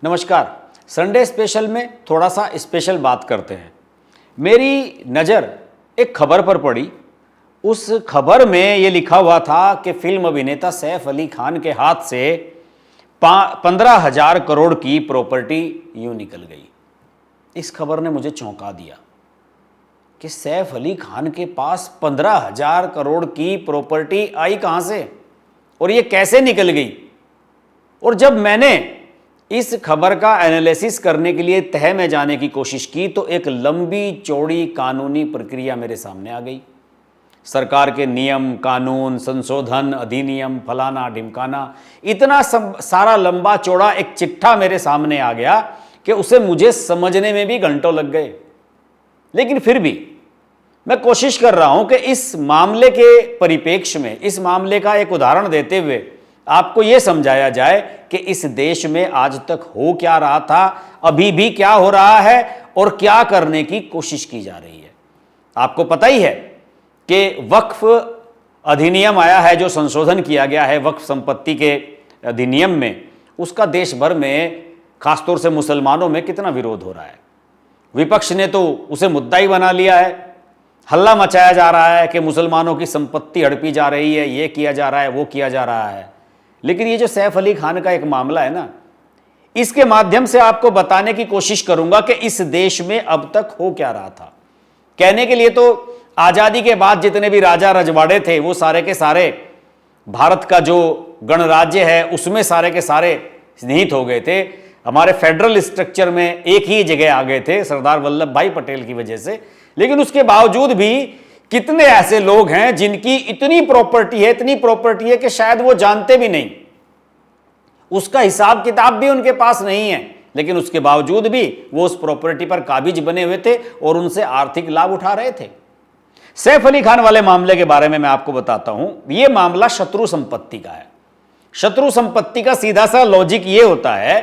नमस्कार। Sunday special में थोड़ा सा स्पेशल बात करते हैं। मेरी नज़र एक खबर पर पड़ी। उस खबर में ये लिखा हुआ था कि फिल्म अभिनेता सैफ अली खान के हाथ से 15,000 करोड़ की प्रॉपर्टी यूं निकल गई। इस खबर ने मुझे चौंका दिया कि सैफ अली खान के पास 15,000 करोड़ की प्रॉपर्टी आई कहाँ से और ये कैसे निकल गई। और जब मैंने इस खबर का एनालिसिस करने के लिए तह में जाने की कोशिश की तो एक लंबी चौड़ी कानूनी प्रक्रिया मेरे सामने आ गई। सरकार के नियम, कानून, संशोधन, अधिनियम, फलाना ढिमकाना, इतना सारा लंबा चौड़ा एक चिट्ठा मेरे सामने आ गया कि उसे मुझे समझने में भी घंटों लग गए। लेकिन फिर भी मैं कोशिश कर रहा हूं कि इस मामले के परिप्रेक्ष्य में, इस मामले का एक उदाहरण देते हुए आपको यह समझाया जाए कि इस देश में आज तक हो क्या रहा था, अभी भी क्या हो रहा है और क्या करने की कोशिश की जा रही है। आपको पता ही है कि वक्फ अधिनियम आया है, जो संशोधन किया गया है वक्फ संपत्ति के अधिनियम में, उसका देश भर में खासतौर से मुसलमानों में कितना विरोध हो रहा है। विपक्ष ने तो उसे मुद्दा ही बना लिया है। हल्ला मचाया जा रहा है कि मुसलमानों की संपत्ति हड़पी जा रही है, ये किया जा रहा है, वो किया जा रहा है। लेकिन ये जो सैफ अली खान का एक मामला है ना, इसके माध्यम से आपको बताने की कोशिश करूंगा कि इस देश में अब तक हो क्या रहा था। कहने के लिए तो आजादी के बाद जितने भी राजा रजवाड़े थे वो सारे के सारे भारत का जो गणराज्य है उसमें सारे के सारे निहित हो गए थे। हमारे फेडरल स्ट्रक्चर में एक ही जगह आ गए थे, सरदार वल्लभ भाई पटेल की वजह से। लेकिन उसके बावजूद भी कितने ऐसे लोग हैं जिनकी इतनी प्रॉपर्टी है कि शायद वो जानते भी नहीं, उसका हिसाब किताब भी उनके पास नहीं है, लेकिन उसके बावजूद भी वो उस प्रॉपर्टी पर काबिज बने हुए थे और उनसे आर्थिक लाभ उठा रहे थे। सैफ अली खान वाले मामले के बारे में मैं आपको बताता हूं। यह मामला शत्रु संपत्ति का है। शत्रु संपत्ति का सीधा सा लॉजिक यह होता है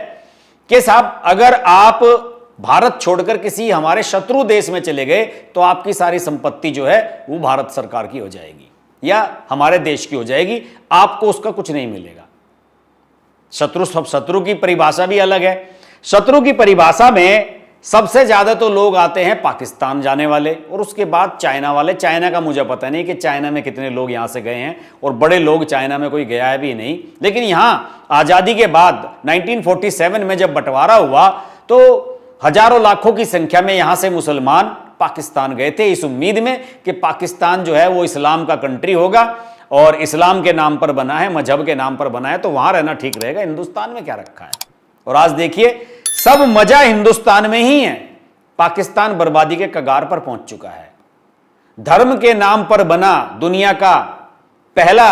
कि साहब, अगर आप भारत छोड़कर किसी हमारे शत्रु देश में चले गए तो आपकी सारी संपत्ति जो है वो भारत सरकार की हो जाएगी या हमारे देश की हो जाएगी, आपको उसका कुछ नहीं मिलेगा। शत्रु की परिभाषा भी अलग है। शत्रु की परिभाषा में सबसे ज्यादा तो लोग आते हैं पाकिस्तान जाने वाले और उसके बाद चाइना वाले। चाइना का मुझे पता नहीं कि चाइना में कितने लोग यहां से गए हैं और बड़े लोग चाइना में कोई गया है भी नहीं। लेकिन यहां आजादी के बाद 1947 में जब बंटवारा हुआ तो हजारों लाखों की संख्या में यहां से मुसलमान पाकिस्तान गए थे इस उम्मीद में कि पाकिस्तान जो है वो इस्लाम का कंट्री होगा और इस्लाम के नाम पर बना है, मजहब के नाम पर बना है, तो वहां रहना ठीक रहेगा। हिंदुस्तान में क्या रखा है। और आज देखिए, सब मजा हिंदुस्तान में ही है। पाकिस्तान बर्बादी के कगार पर पहुंच चुका है। धर्म के नाम पर बना दुनिया का पहला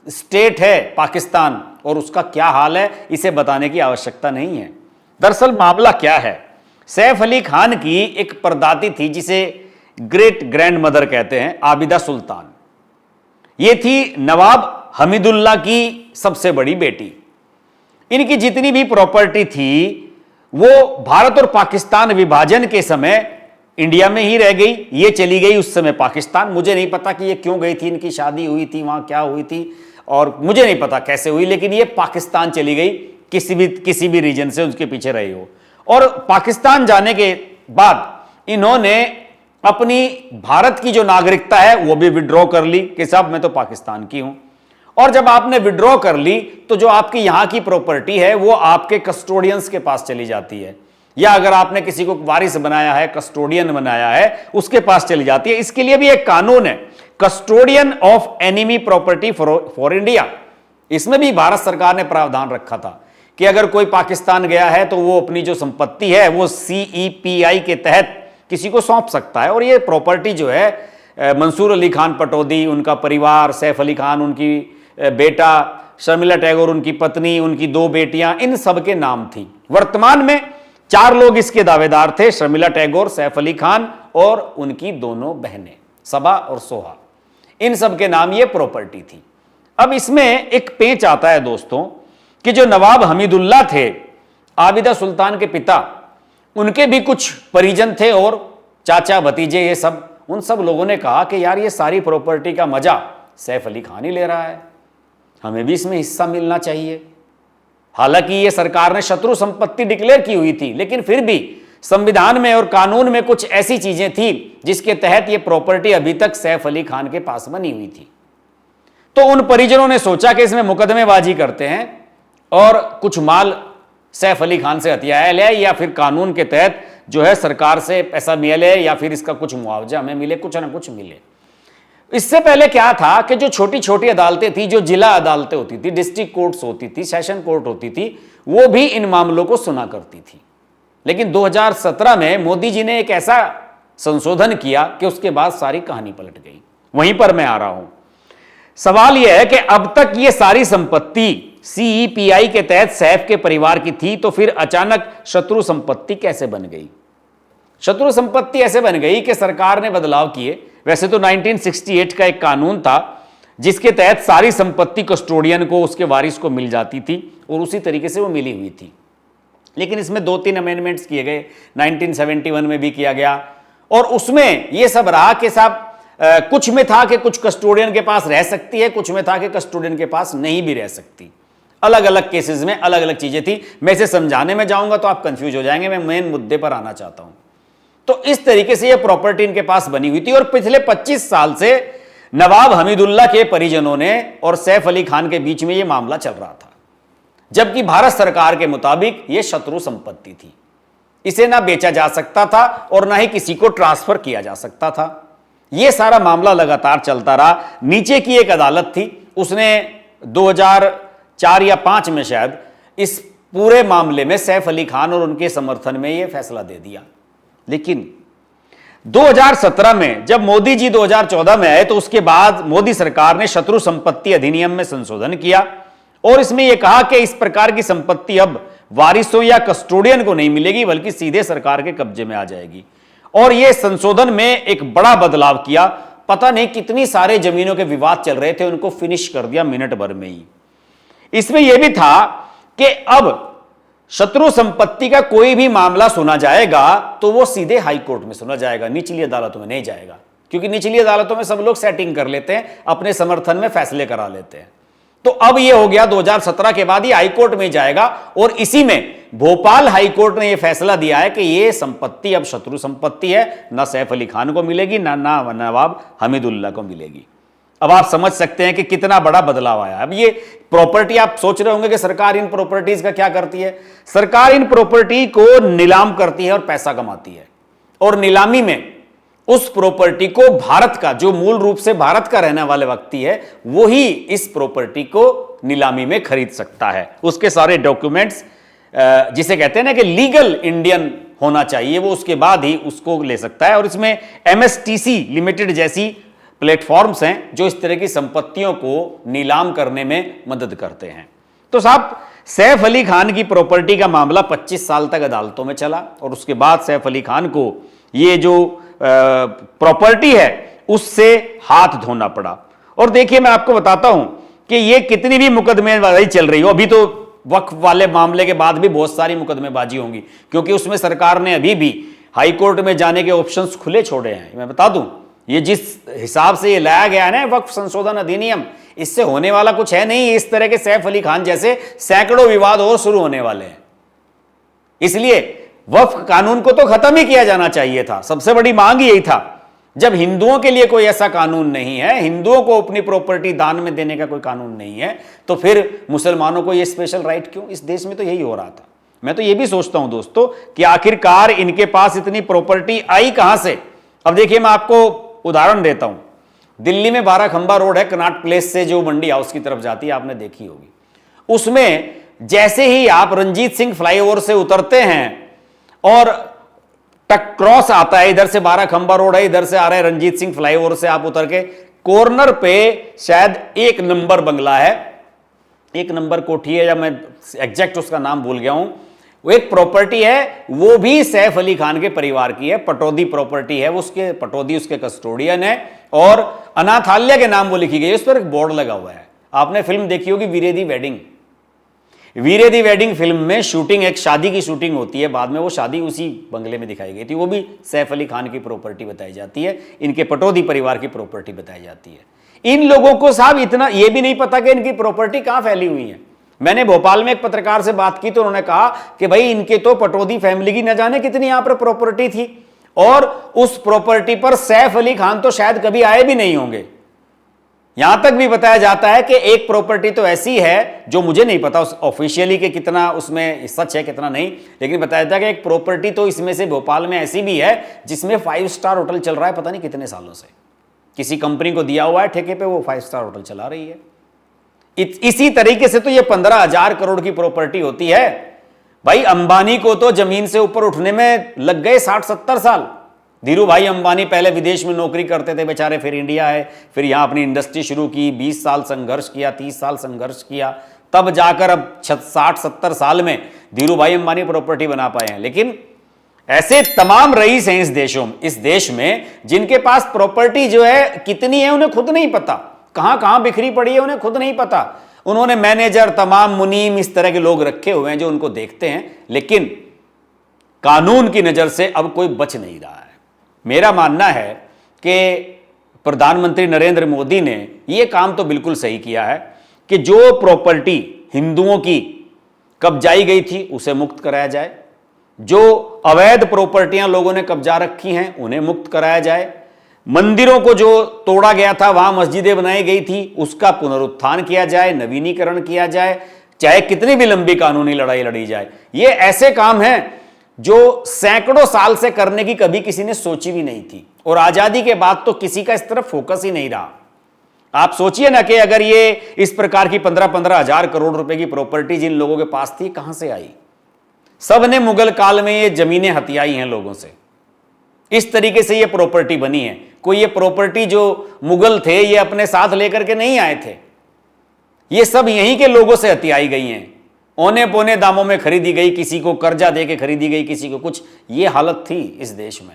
स्टेट है पाकिस्तान, और उसका क्या हाल है इसे बताने की आवश्यकता नहीं है। दरअसल मामला क्या है, सैफ अली खान की एक परदादी थी जिसे ग्रेट ग्रैंड मदर कहते हैं, आबिदा सुल्तान। यह थी नवाब हमीदुल्ला की सबसे बड़ी बेटी। इनकी जितनी भी प्रॉपर्टी थी वो भारत और पाकिस्तान विभाजन के समय इंडिया में ही रह गई। ये चली गई उस समय पाकिस्तान। मुझे नहीं पता कि ये क्यों गई थी, इनकी शादी हुई थी वहां, क्या हुई थी, और मुझे नहीं पता कैसे हुई, लेकिन ये पाकिस्तान चली गई। किसी भी रीजन से उसके पीछे रही हो। और पाकिस्तान जाने के बाद इन्होंने अपनी भारत की जो नागरिकता है वो भी विड्रॉ कर ली कि साहब मैं तो पाकिस्तान की हूं। और जब आपने विड्रॉ कर ली तो जो आपकी यहां की प्रॉपर्टी है वो आपके कस्टोडियंस के पास चली जाती है, या अगर आपने किसी को वारिस बनाया है, कस्टोडियन बनाया है, उसके पास चली जाती है। इसके लिए भी एक कानून है, custodian of enemy property for India. इसमें भी भारत सरकार ने प्रावधान रखा था कि अगर कोई पाकिस्तान गया है तो वो अपनी जो संपत्ति है वो CEPI के तहत किसी को सौंप सकता है। और ये प्रॉपर्टी जो है मंसूर अली खान पटौदी, उनका परिवार, सैफ अली खान उनकी बेटा, शर्मिला टैगोर उनकी पत्नी, उनकी 2 बेटियां, इन सब के नाम थी। वर्तमान में 4 लोग इसके दावेदार थे, शर्मिला टैगोर, सैफ अली खान और उनकी दोनों बहनें सबा और सोहा। इन सब के नाम ये प्रॉपर्टी थी। अब इसमें एक पेच आता है दोस्तों कि जो नवाब हमीदुल्ला थे, आबिदा सुल्तान के पिता, उनके भी कुछ परिजन थे और चाचा भतीजे, ये सब, उन सब लोगों ने कहा कि यार ये सारी प्रॉपर्टी का मजा सैफ अली खान ही ले रहा है, हमें भी इसमें हिस्सा मिलना चाहिए। हालांकि ये सरकार ने शत्रु संपत्ति डिक्लेयर की हुई थी, लेकिन फिर भी संविधान में और कानून में कुछ ऐसी चीजें थी जिसके तहत ये प्रॉपर्टी अभी तक सैफ अली खान के पास बनी हुई थी। तो उन परिजनों ने सोचा कि इसमें मुकदमेबाजी करते हैं और कुछ माल सैफ अली खान से हथियाया ले या फिर कानून के तहत जो है सरकार से पैसा मिले या फिर इसका कुछ मुआवजा हमें मिले, कुछ ना कुछ मिले। इससे पहले क्या था कि जो छोटी छोटी अदालतें थी, जो जिला अदालतें होती थी, डिस्ट्रिक्ट कोर्ट्स होती थी, सेशन कोर्ट होती थी, वो भी इन मामलों को सुना करती थी। लेकिन 2017 में मोदी जी ने एक ऐसा संशोधन किया कि उसके बाद सारी कहानी पलट गई। वहीं पर मैं आ रहा हूं। सवाल यह है कि अब तक ये सारी संपत्ति सीईपीआई के तहत सैफ के परिवार की थी, तो फिर अचानक शत्रु संपत्ति कैसे बन गई? शत्रु संपत्ति ऐसे बन गई कि सरकार ने बदलाव किए। वैसे तो 1968 का एक कानून था जिसके तहत सारी संपत्ति कस्टोडियन को, उसके वारिस को मिल जाती थी और उसी तरीके से वो मिली हुई थी। लेकिन इसमें 2-3 अमेंडमेंट्स किए गए, 1971 में भी किया गया और उसमें यह सब रहा कि साहब कुछ में था कि कुछ कस्टोडियन के पास रह सकती है, कुछ में था कि कस्टोडियन के पास नहीं भी रह सकती। अलग अलग केसेस में अलग अलग चीजें थी। मैं इसे समझाने में जाऊंगा तो आप कंफ्यूज हो जाएंगे। मैं मेन मुद्दे पर आना चाहता हूं। तो इस तरीके से यह प्रॉपर्टी इनके पास बनी हुई थी और पिछले 25 साल से नवाब हमीदुल्लाह के परिजनों ने और सैफ अली खान के बीच में यह मामला चल रहा था, जबकि भारत सरकार के मुताबिक यह शत्रु संपत्ति थी। इसे ना बेचा जा सकता था और ना ही किसी को ट्रांसफर किया जा सकता था। यह सारा मामला लगातार चलता रहा। नीचे की एक अदालत थी, उसने 2004 या 5 में शायद इस पूरे मामले में सैफ अली खान और उनके समर्थन में यह फैसला दे दिया। लेकिन 2017 में जब मोदी जी 2014 में आए तो उसके बाद मोदी सरकार ने शत्रु संपत्ति अधिनियम में संशोधन किया और इसमें यह कहा कि इस प्रकार की संपत्ति अब वारिसों या कस्टोडियन को नहीं मिलेगी बल्कि सीधे सरकार के कब्जे में आ जाएगी। और यह संशोधन में एक बड़ा बदलाव किया। पता नहीं कितनी सारे जमीनों के विवाद चल रहे थे, उनको फिनिश कर दिया मिनट भर में ही। इसमें यह भी था कि अब शत्रु संपत्ति का कोई भी मामला सुना जाएगा तो वो सीधे हाई कोर्ट में सुना जाएगा, निचली अदालतों में नहीं जाएगा, क्योंकि निचली अदालतों में सब लोग सेटिंग कर लेते हैं, अपने समर्थन में फैसले करा लेते हैं। तो अब ये हो गया 2017 के बाद ये हाई कोर्ट में जाएगा और इसी में भोपाल हाई कोर्ट ने यह फैसला दिया है कि यह संपत्ति अब शत्रु संपत्ति है, ना सैफ अली खान को मिलेगी ना नवाब हमीदुल्लाह को मिलेगी। अब आप समझ सकते हैं कि कितना बड़ा बदलाव आया। अब ये प्रॉपर्टी, आप सोच रहे होंगे कि सरकार इन प्रॉपर्टीज का क्या करती है। सरकार इन प्रॉपर्टी को नीलाम करती है और पैसा कमाती है और नीलामी में उस प्रॉपर्टी को भारत का, जो मूल रूप से भारत का रहने वाले व्यक्ति है, वो ही इस प्रॉपर्टी को नीलामी में खरीद सकता है। उसके सारे डॉक्यूमेंट्स, जिसे कहते हैं ना कि लीगल इंडियन होना चाहिए, वो उसके बाद ही उसको ले सकता है। और इसमें MSTC लिमिटेड जैसी प्लेटफॉर्म्स हैं जो इस तरह की संपत्तियों को नीलाम करने में मदद करते हैं। तो साहब, सैफ अली खान की प्रॉपर्टी का मामला 25 साल तक अदालतों में चला और उसके बाद सैफ अली खान को ये जो प्रॉपर्टी है उससे हाथ धोना पड़ा। और देखिए, मैं आपको बताता हूं कि ये कितनी भी मुकदमेबाजी चल रही हो, अभी तो वक्फ वाले मामले के बाद भी बहुत सारी मुकदमेबाजी होंगी, क्योंकि उसमें सरकार ने अभी भी हाई कोर्ट में जाने के ऑप्शंस खुले छोड़े हैं। मैं बता दूं, ये जिस हिसाब से ये लाया गया है ना वक्फ संशोधन अधिनियम, इससे होने वाला कुछ है नहीं। इस तरह के सैफ अली खान जैसे सैकड़ों विवाद और शुरू होने वाले हैं। इसलिए वक्फ कानून को तो खत्म ही किया जाना चाहिए था। सबसे बड़ी मांग यही था। जब हिंदुओं के लिए कोई ऐसा कानून नहीं है, हिंदुओं को अपनी प्रॉपर्टी दान में देने का कोई कानून नहीं है, तो फिर मुसलमानों को यह स्पेशल राइट क्यों? इस देश में तो यही हो रहा था। मैं तो यह भी सोचता हूं दोस्तों कि आखिरकार इनके पास इतनी प्रॉपर्टी आई कहां से। अब देखिए, मैं आपको उदाहरण देता हूं। दिल्ली में 12 खंबा रोड है, कनॉट प्लेस से जो मंडी हाउस की तरफ जाती है, आपने देखी होगी। उसमें जैसे ही आप रंजीत सिंह फ्लाईओवर से उतरते हैं और टक क्रॉस आता है, इधर से 12 खंबा रोड है, इधर से आ रहे हैं रंजीत सिंह फ्लाईओवर से, आप उतर के कॉर्नर पे शायद 1 नंबर बंगला है, 1 नंबर कोठी है, या मैं एग्जैक्ट उसका नाम भूल गया हूं। वो एक प्रॉपर्टी है, वो भी सैफ अली खान के परिवार की है, पटौदी प्रॉपर्टी है, उसके पटौदी उसके कस्टोडियन है और अनाथालय के नाम वो लिखी गई है। उस पर एक बोर्ड लगा हुआ है। आपने फिल्म देखी होगी वीरे दी वेडिंग। वीरे दी वेडिंग फिल्म में शूटिंग, एक शादी की शूटिंग होती है, बाद में वो शादी उसी बंगले में दिखाई गई थी। वो भी सैफ अली खान की प्रॉपर्टी बताई जाती है, इनके पटौदी परिवार की प्रॉपर्टी बताई जाती है। इन लोगों को साहब इतना ये भी नहीं पता कि इनकी प्रॉपर्टी कहां फैली हुई है। मैंने भोपाल में एक पत्रकार से बात की तो उन्होंने कहा कि भाई इनके तो पटौदी फैमिली की न जाने कितनी यहां पर प्रॉपर्टी थी, और उस प्रॉपर्टी पर सैफ अली खान तो शायद कभी आए भी नहीं होंगे। यहां तक भी बताया जाता है कि एक प्रॉपर्टी तो ऐसी है, जो मुझे नहीं पता उस ऑफिशियली कि कितना उसमें सच है कितना नहीं, लेकिन बताया जाता है कि एक प्रॉपर्टी तो इसमें से भोपाल में ऐसी भी है जिसमें 5 स्टार होटल चल रहा है पता नहीं कितने सालों से। किसी कंपनी को दिया हुआ है ठेके पे, वो 5 स्टार होटल चला रही है। इसी तरीके से तो ये 15,000 करोड़ की प्रॉपर्टी होती है। भाई अंबानी को तो जमीन से ऊपर उठने में लग गए 60-70 साल। धीरू भाई अंबानी पहले विदेश में नौकरी करते थे बेचारे, फिर इंडिया आए, फिर यहां अपनी इंडस्ट्री शुरू की, 20 साल संघर्ष किया, 30 साल संघर्ष किया, तब जाकर अब 60-70 साल में धीरू भाई अंबानी प्रॉपर्टी बना पाए हैं। लेकिन ऐसे तमाम रईस हैं इस देश में जिनके पास प्रॉपर्टी जो है कितनी है उन्हें खुद नहीं पता, कहां कहां बिखरी पड़ी है उन्हें खुद नहीं पता। उन्होंने मैनेजर, तमाम मुनीम, इस तरह के लोग रखे हुए हैं जो उनको देखते हैं, लेकिन कानून की नजर से अब कोई बच नहीं रहा है। मेरा मानना है कि प्रधानमंत्री नरेंद्र मोदी ने यह काम तो बिल्कुल सही किया है कि जो प्रॉपर्टी हिंदुओं की कब्जाई गई थी उसे मुक्त कराया जाए, जो अवैध प्रॉपर्टियां लोगों ने कब्जा रखी हैं उन्हें मुक्त कराया जाए, मंदिरों को जो तोड़ा गया था, वहां मस्जिदें बनाई गई थी, उसका पुनरुत्थान किया जाए, नवीनीकरण किया जाए, चाहे कितनी भी लंबी कानूनी लड़ाई लड़ी जाए। ये ऐसे काम हैं जो सैकड़ों साल से करने की कभी किसी ने सोची भी नहीं थी, और आजादी के बाद तो किसी का इस तरफ फोकस ही नहीं रहा। आप सोचिए ना कि अगर ये इस प्रकार की 15-15 हजार करोड़ रुपए की प्रॉपर्टी जिन लोगों के पास थी कहां से आई? सब ने मुगल काल में ये जमीनें हथियाई हैं लोगों से, इस तरीके से ये प्रॉपर्टी बनी है। कोई ये प्रॉपर्टी जो मुगल थे ये अपने साथ लेकर के नहीं आए थे, ये सब यहीं के लोगों से हथियाई गई हैं, औने पौने दामों में खरीदी गई, किसी को कर्जा दे के खरीदी गई, किसी को कुछ, ये हालत थी इस देश में,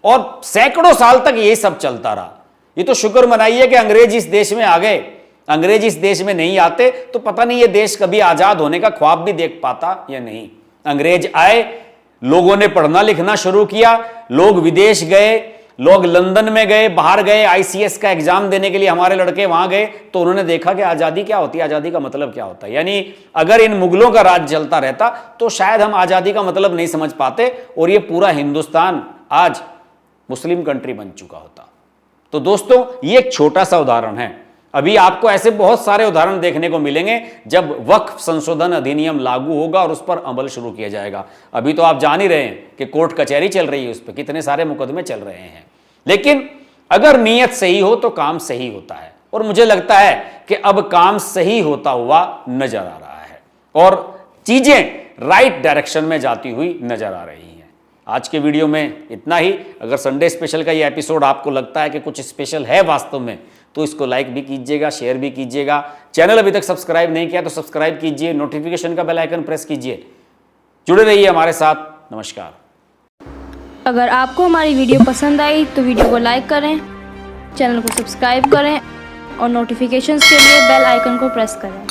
और सैकड़ों साल तक ये सब चलता रहा। ये तो शुक्र मनाइए कि अंग्रेज इस देश में आ गए। अंग्रेज इस देश में नहीं आते तो पता नहीं ये देश कभी आजाद होने का ख्वाब भी देख पाता या नहीं। अंग्रेज आए, लोगों ने पढ़ना लिखना शुरू किया, लोग विदेश गए, लोग लंदन में गए, बाहर गए, आईसीएस का एग्जाम देने के लिए हमारे लड़के वहां गए, तो उन्होंने देखा कि आजादी क्या होती है, आजादी का मतलब क्या होता है। यानी अगर इन मुगलों का राज चलता रहता तो शायद हम आजादी का मतलब नहीं समझ पाते, और ये पूरा हिंदुस्तान आज मुस्लिम कंट्री बन चुका होता। तो दोस्तों, ये एक छोटा सा उदाहरण है। अभी आपको ऐसे बहुत सारे उदाहरण देखने को मिलेंगे जब वक्फ संशोधन अधिनियम लागू होगा और उस पर अमल शुरू किया जाएगा। अभी तो आप जान ही रहे हैं कि कोर्ट कचहरी चल रही है, उस पर कितने सारे मुकदमे चल रहे हैं। लेकिन अगर नीयत सही हो तो काम सही होता है, और मुझे लगता है कि अब काम सही होता हुआ नजर आ रहा है और चीजें राइट डायरेक्शन में जाती हुई नजर आ रही हैं। आज के वीडियो में इतना ही। अगर संडे स्पेशल का ये एपिसोड आपको लगता है कि कुछ स्पेशल है वास्तव में, तो इसको लाइक भी कीजिएगा, शेयर भी कीजिएगा। चैनल अभी तक सब्सक्राइब नहीं किया तो सब्सक्राइब कीजिए, नोटिफिकेशन का बेल आइकन प्रेस कीजिए। जुड़े रहिए हमारे साथ। नमस्कार। अगर आपको हमारी वीडियो पसंद आई तो वीडियो को लाइक करें, चैनल को सब्सक्राइब करें और नोटिफिकेशंस के लिए बेल आइकन को प्रेस करें।